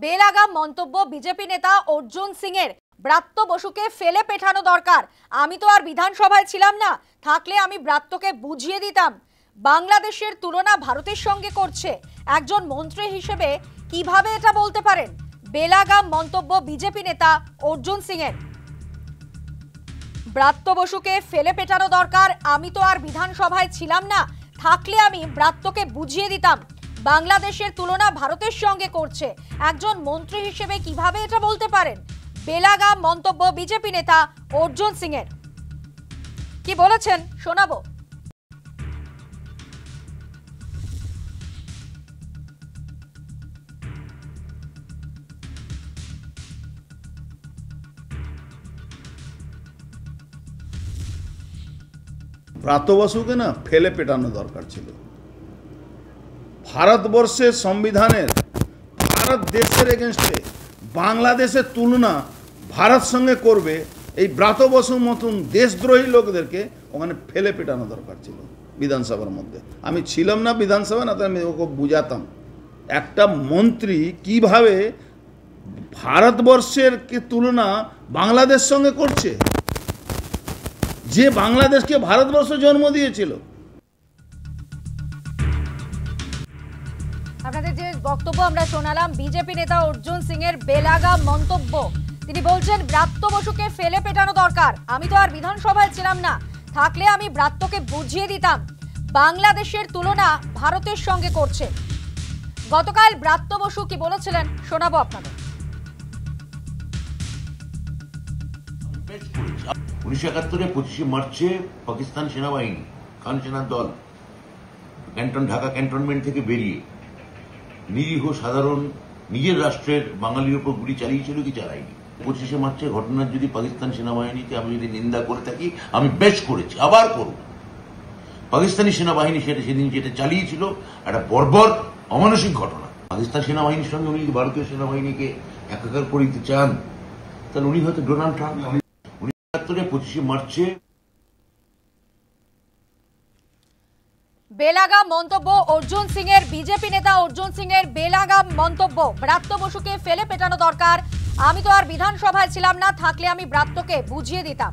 বেলাগাম মন্তব্য বিজেপি নেতা অর্জুন সিং এর। ব্রাত্য বসুকে ফেলে পেটানো দরকার। আমি তো আর বিধানসভায় ছিলাম না, থাকলে আমি ব্রাত্যকে বুঝিয়ে দিতাম। বাংলাদেশের তুলনা ভারতের সঙ্গে করছে। একজন মন্ত্রী হিসেবে কিভাবে এটা বলতে পারেন? বেলাগাম মন্তব্য বিজেপি নেতা অর্জুন সিং এর। ব্রাত্য বসুকে ফেলে পেটানো দরকার। আমি তো আর বিধানসভায় ছিলাম না, থাকলে আমি ব্রাত্যকে বুঝিয়ে দিতাম। বাংলাদেশের তুলনা ভারতের সঙ্গে করছে। একজন মন্ত্রী হিসেবে কিভাবে এটা বলতে পারেন? বেলাগাম মন্তব্য বিজেপি নেতা অর্জুন সিং এর। কি বলেছেন শোনাবো। ব্রাত্য বসুকে না ফেলে পেটানো দরকার ছিল। ভারতবর্ষের সংবিধানের ভারত দেশের এগেনস্টে বাংলাদেশের তুলনা ভারত সঙ্গে করবে, এই ব্রাত্য বসুর মতন দেশদ্রোহী লোকদেরকে ওখানে ফেলে পেটানো দরকার ছিল বিধানসভার মধ্যে। আমি ছিলাম না বিধানসভা, না তো আমি ওকে বুঝাতাম একটা মন্ত্রী কিভাবে ভারতবর্ষের তুলনা বাংলাদেশ সঙ্গে করছে, যে বাংলাদেশকে ভারতবর্ষ জন্ম দিয়েছিল। আপনাদের যে বক্তব্য আমরা শোনালাম বিজেপি নেতা অর্জুন সিং এর বেলাগাম মন্তব্য। তিনি বলছেন ব্রাত্য বসুকে ফেলে পেটানো দরকার। আমি তো আর বিধানসভায় ছিলাম না, থাকলে আমি ব্রাত্যকে বুঝিয়ে দিতাম। বাংলাদেশের তুলনা ভারতের সঙ্গে করছে। গতকাল ব্রাত্য বসু কি বলেছিলেন শোনাবো আপনাদের। 1971 25 মার্চে পাকিস্তান সেনাবাহিনী খান সেনার দল ঢাকা ক্যান্টনমেন্ট থেকে বেরিয়ে নিরীহ সাধারণ নিজের রাষ্ট্রের বাঙালির উপর গুলি চালিয়েছিল কি চালায়নি? 25 মার্চের ঘটনার যদি পাকিস্তান সেনাবাহিনীকে আমি যদি নিন্দা করে থাকি, আমি বেশ করেছি, আবার করব। পাকিস্তানি সেনাবাহিনী সেদিন যেটা চালিয়েছিল একটা বর্বর অমানসিক ঘটনা। পাকিস্তান সেনাবাহিনীর সঙ্গে উনি যদি ভারতীয় সেনাবাহিনীকে একাকার করে দিতে চান, তাহলে উনি হয়তো ডোনাল্ড ট্রাম্প। 25 মার্চে বেলাগাম মন্তব্য অর্জুন সিং এর। বিজেপি নেতা অর্জুন সিং এর বেলাগাম মন্তব্য। ব্রাত্য বসুকে ফেলে পেটানো দরকার। আমি তো আর বিধানসভায় ছিলাম না, থাকলে আমি ব্রাত্যকে বুঝিয়ে দিতাম।